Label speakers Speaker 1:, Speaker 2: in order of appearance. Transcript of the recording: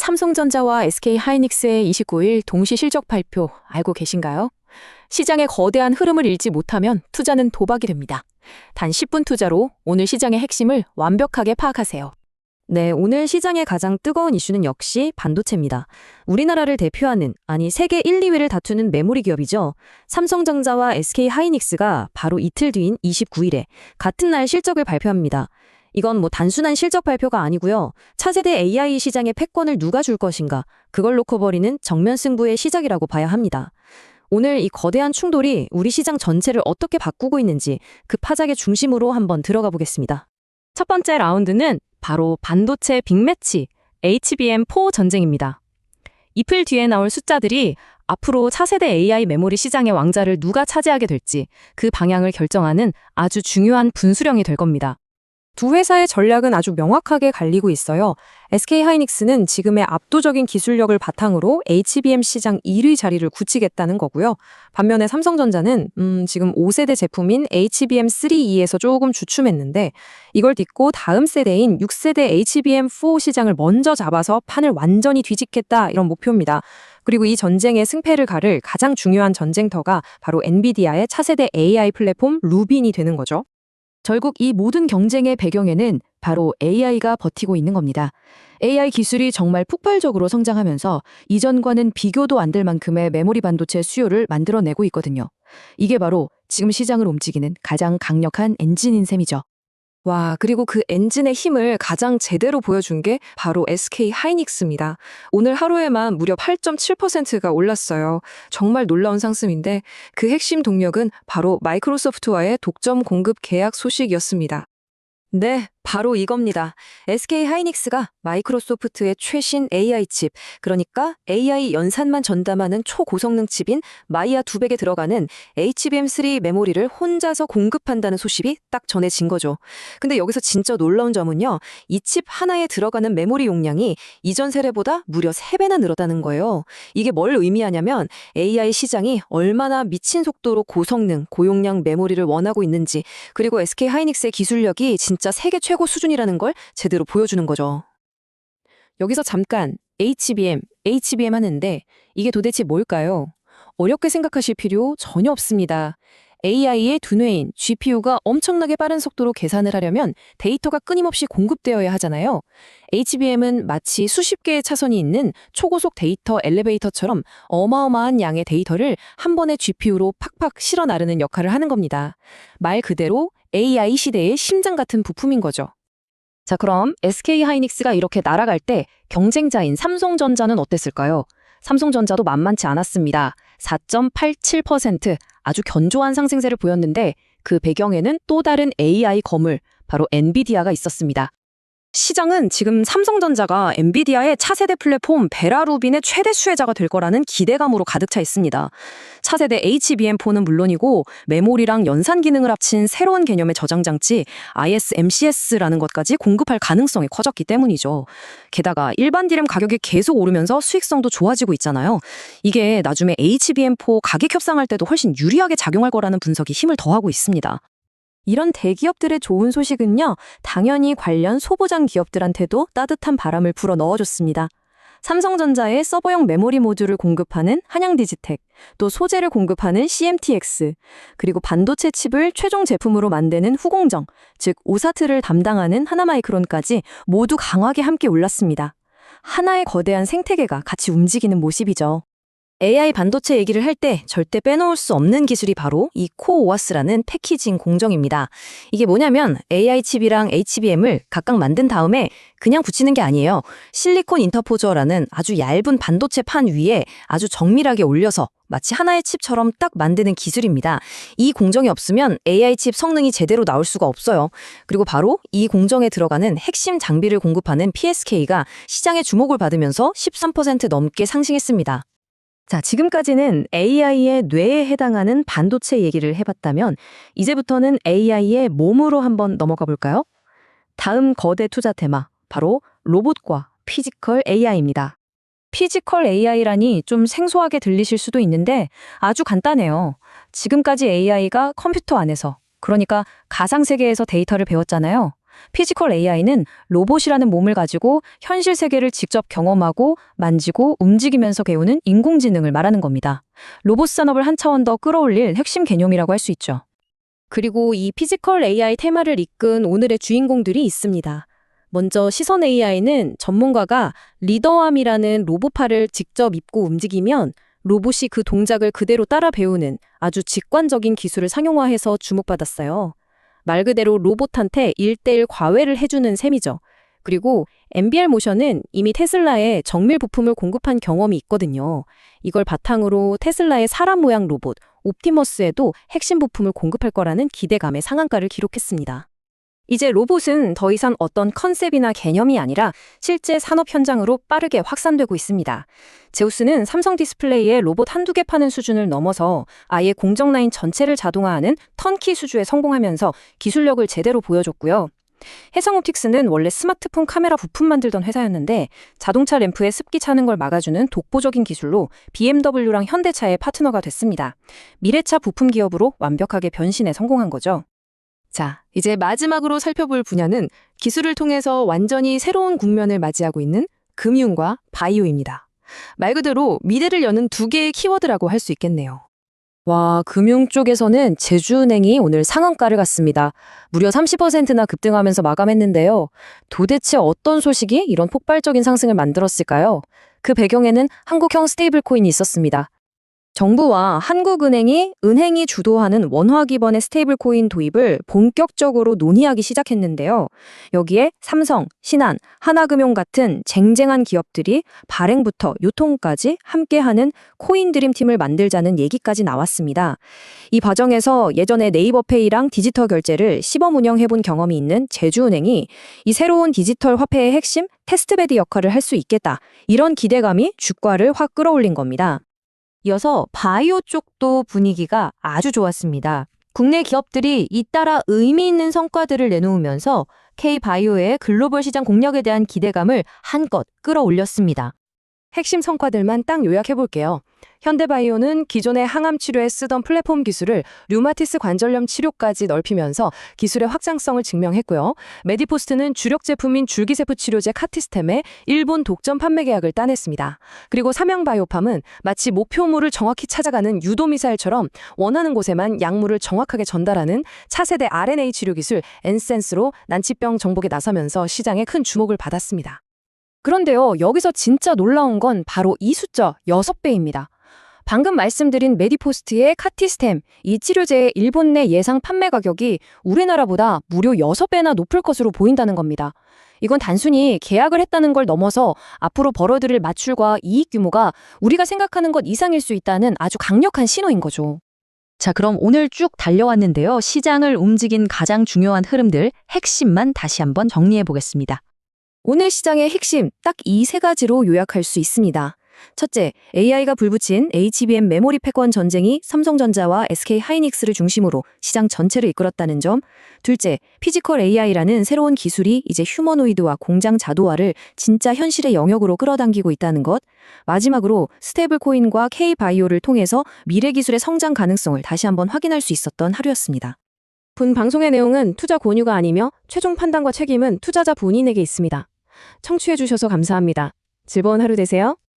Speaker 1: 삼성전자와 SK하이닉스의 29일 동시 실적 발표 알고 계신가요? 시장의 거대한 흐름을 읽지 못하면 투자는 도박이 됩니다. 단 10분 투자로 오늘 시장의 핵심을 완벽하게 파악하세요.
Speaker 2: 네, 오늘 시장의 가장 뜨거운 이슈는 역시 반도체입니다. 우리나라를 대표하는, 아니 세계 1, 2위를 다투는 메모리 기업이죠. 삼성전자와 SK하이닉스가 바로 이틀 뒤인 29일에 같은 날 실적을 발표합니다. 이건 단순한 실적 발표가 아니고요. 차세대 AI 시장의 패권을 누가 줄 것인가, 그걸 놓고 벌이는 정면 승부의 시작이라고 봐야 합니다. 오늘 이 거대한 충돌이 우리 시장 전체를 어떻게 바꾸고 있는지 그 파장의 중심으로 한번 들어가 보겠습니다. 첫 번째 라운드는 바로 반도체 빅매치 HBM4 전쟁입니다. 이틀 뒤에 나올 숫자들이 앞으로 차세대 AI 메모리 시장의 왕자를 누가 차지하게 될지 그 방향을 결정하는 아주 중요한 분수령이 될 겁니다. 두 회사의 전략은 아주 명확하게 갈리고 있어요. SK하이닉스는 지금의 압도적인 기술력을 바탕으로 HBM 시장 1위 자리를 굳히겠다는 거고요. 반면에 삼성전자는 지금 5세대 제품인 HBM3E에서 조금 주춤했는데 이걸 딛고 다음 세대인 6세대 HBM4 시장을 먼저 잡아서 판을 완전히 뒤집겠다, 이런 목표입니다. 그리고 이 전쟁의 승패를 가를 가장 중요한 전쟁터가 바로 엔비디아의 차세대 AI 플랫폼 루빈이 되는 거죠. 결국 이 모든 경쟁의 배경에는 바로 AI가 버티고 있는 겁니다. AI 기술이 정말 폭발적으로 성장하면서 이전과는 비교도 안 될 만큼의 메모리 반도체 수요를 만들어내고 있거든요. 이게 바로 지금 시장을 움직이는 가장 강력한 엔진인 셈이죠. 와, 그리고 그 엔진의 힘을 가장 제대로 보여준 게 바로 SK하이닉스입니다. 오늘 하루에만 무려 8.7%가 올랐어요. 정말 놀라운 상승인데 그 핵심 동력은 바로 마이크로소프트와의 독점 공급 계약 소식이었습니다. 네, 바로 이겁니다. SK하이닉스가 마이크로소프트의 최신 AI 칩, 그러니까 AI 연산만 전담하는 초고성능 칩인 마이아 200에 들어가는 HBM3 메모리를 혼자서 공급한다는 소식이 딱 전해진 거죠. 근데 여기서 진짜 놀라운 점은요, 이 칩 하나에 들어가는 메모리 용량이 이전 세대보다 무려 3배나 늘었다는 거예요. 이게 뭘 의미하냐면 AI 시장이 얼마나 미친 속도로 고성능, 고용량 메모리를 원하고 있는지, 그리고 SK하이닉스의 기술력이 진짜 세계 최고 수준이라는 걸 제대로 보여주는 거죠. 여기서 잠깐 HBM 하는데 이게 도대체 뭘까요? 어렵게 생각하실 필요 전혀 없습니다. AI의 두뇌인 GPU가 엄청나게 빠른 속도로 계산을 하려면 데이터가 끊임없이 공급되어야 하잖아요. HBM은 마치 수십 개의 차선이 있는 초고속 데이터 엘리베이터처럼 어마어마한 양의 데이터를 한 번에 GPU로 팍팍 실어 나르는 역할을 하는 겁니다. 말 그대로 AI 시대의 심장 같은 부품인 거죠. 자, 그럼 SK하이닉스가 이렇게 날아갈 때 경쟁자인 삼성전자는 어땠을까요? 삼성전자도 만만치 않았습니다. 4.87%, 아주 견조한 상승세를 보였는데 그 배경에는 또 다른 AI 거물, 바로 엔비디아가 있었습니다. 시장은 지금 삼성전자가 엔비디아의 차세대 플랫폼 베라 루빈의 최대 수혜자가 될 거라는 기대감으로 가득 차 있습니다. 차세대 HBM4는 물론이고 메모리랑 연산 기능을 합친 새로운 개념의 저장 장치 ISMCS라는 것까지 공급할 가능성이 커졌기 때문이죠. 게다가 일반 디램 가격이 계속 오르면서 수익성도 좋아지고 있잖아요. 이게 나중에 HBM4 가격 협상할 때도 훨씬 유리하게 작용할 거라는 분석이 힘을 더하고 있습니다. 이런 대기업들의 좋은 소식은요, 당연히 관련 소보장 기업들한테도 따뜻한 바람을 불어 넣어줬습니다. 삼성전자의 서버용 메모리 모듈을 공급하는 한양디지텍, 또 소재를 공급하는 CMTX, 그리고 반도체 칩을 최종 제품으로 만드는 후공정, 즉 오사트를 담당하는 하나마이크론까지 모두 강하게 함께 올랐습니다. 하나의 거대한 생태계가 같이 움직이는 모습이죠. AI 반도체 얘기를 할 때 절대 빼놓을 수 없는 기술이 바로 이 코오아스라는 패키징 공정입니다. 이게 뭐냐면 AI 칩이랑 HBM을 각각 만든 다음에 그냥 붙이는 게 아니에요. 실리콘 인터포저라는 아주 얇은 반도체 판 위에 아주 정밀하게 올려서 마치 하나의 칩처럼 딱 만드는 기술입니다. 이 공정이 없으면 AI 칩 성능이 제대로 나올 수가 없어요. 그리고 바로 이 공정에 들어가는 핵심 장비를 공급하는 PSK가 시장의 주목을 받으면서 13% 넘게 상승했습니다. 자, 지금까지는 AI의 뇌에 해당하는 반도체 얘기를 해봤다면 이제부터는 AI의 몸으로 한번 넘어가 볼까요? 다음 거대 투자 테마, 바로 로봇과 피지컬 AI입니다. 피지컬 AI라니 좀 생소하게 들리실 수도 있는데 아주 간단해요. 지금까지 AI가 컴퓨터 안에서, 그러니까 가상세계에서 데이터를 배웠잖아요. 피지컬 AI는 로봇이라는 몸을 가지고 현실 세계를 직접 경험하고 만지고 움직이면서 배우는 인공지능을 말하는 겁니다. 로봇 산업을 한 차원 더 끌어올릴 핵심 개념이라고 할 수 있죠. 그리고 이 피지컬 AI 테마를 이끈 오늘의 주인공들이 있습니다. 먼저 시선 AI는 전문가가 리더암이라는 로봇팔을 직접 입고 움직이면 로봇이 그 동작을 그대로 따라 배우는 아주 직관적인 기술을 상용화해서 주목받았어요. 말 그대로 로봇한테 1:1 과외를 해주는 셈이죠. 그리고 MBR 모션은 이미 테슬라에 정밀 부품을 공급한 경험이 있거든요. 이걸 바탕으로 테슬라의 사람 모양 로봇 옵티머스에도 핵심 부품을 공급할 거라는 기대감의 상한가를 기록했습니다. 이제 로봇은 더 이상 어떤 컨셉이나 개념이 아니라 실제 산업 현장으로 빠르게 확산되고 있습니다. 제우스는 삼성 디스플레이에 로봇 한두 개 파는 수준을 넘어서 아예 공정 라인 전체를 자동화하는 턴키 수주에 성공하면서 기술력을 제대로 보여줬고요. 해성옵틱스는 원래 스마트폰 카메라 부품 만들던 회사였는데 자동차 램프에 습기 차는 걸 막아주는 독보적인 기술로 BMW랑 현대차의 파트너가 됐습니다. 미래차 부품 기업으로 완벽하게 변신에 성공한 거죠. 자, 이제 마지막으로 살펴볼 분야는 기술을 통해서 완전히 새로운 국면을 맞이하고 있는 금융과 바이오입니다. 말 그대로 미래를 여는 두 개의 키워드라고 할 수 있겠네요. 와, 금융 쪽에서는 제주은행이 오늘 상한가를 갔습니다. 무려 30%나 급등하면서 마감했는데요. 도대체 어떤 소식이 이런 폭발적인 상승을 만들었을까요? 그 배경에는 한국형 스테이블 코인이 있었습니다. 정부와 한국은행이 은행이 주도하는 원화 기반의 스테이블 코인 도입을 본격적으로 논의하기 시작했는데요. 여기에 삼성, 신한, 하나금융 같은 쟁쟁한 기업들이 발행부터 유통까지 함께하는 코인 드림팀을 만들자는 얘기까지 나왔습니다. 이 과정에서 예전에 네이버페이랑 디지털 결제를 시범 운영해본 경험이 있는 제주은행이 이 새로운 디지털 화폐의 핵심 테스트베드 역할을 할 수 있겠다. 이런 기대감이 주가를 확 끌어올린 겁니다. 이어서 바이오 쪽도 분위기가 아주 좋았습니다. 국내 기업들이 잇따라 의미 있는 성과들을 내놓으면서 K-바이오의 글로벌 시장 공략에 대한 기대감을 한껏 끌어올렸습니다. 핵심 성과들만 딱 요약해볼게요. 현대바이오는 기존의 항암 치료에 쓰던 플랫폼 기술을 류마티스 관절염 치료까지 넓히면서 기술의 확장성을 증명했고요. 메디포스트는 주력 제품인 줄기세포 치료제 카티스템의 일본 독점 판매 계약을 따냈습니다. 그리고 삼양바이오팜은 마치 목표물을 정확히 찾아가는 유도미사일처럼 원하는 곳에만 약물을 정확하게 전달하는 차세대 RNA 치료 기술 엔센스로 난치병 정복에 나서면서 시장에 큰 주목을 받았습니다. 그런데요, 여기서 진짜 놀라운 건 바로 이 숫자 6배입니다. 방금 말씀드린 메디포스트의 카티스템, 이 치료제의 일본 내 예상 판매 가격이 우리나라보다 무려 6배나 높을 것으로 보인다는 겁니다. 이건 단순히 계약을 했다는 걸 넘어서 앞으로 벌어들일 마출과 이익 규모가 우리가 생각하는 것 이상일 수 있다는 아주 강력한 신호인 거죠. 자, 그럼 오늘 쭉 달려왔는데요. 시장을 움직인 가장 중요한 흐름들, 핵심만 다시 한번 정리해 보겠습니다. 오늘 시장의 핵심 딱 이 세 가지로 요약할 수 있습니다. 첫째, AI가 불붙인 HBM 메모리 패권 전쟁이 삼성전자와 SK하이닉스를 중심으로 시장 전체를 이끌었다는 점. 둘째, 피지컬 AI라는 새로운 기술이 이제 휴머노이드와 공장 자도화를 진짜 현실의 영역으로 끌어당기고 있다는 것. 마지막으로 스테이블 코인과 K-바이오를 통해서 미래 기술의 성장 가능성을 다시 한번 확인할 수 있었던 하루였습니다. 본 방송의 내용은 투자 권유가 아니며 최종 판단과 책임은 투자자 본인에게 있습니다. 청취해주셔서 감사합니다. 즐거운 하루 되세요.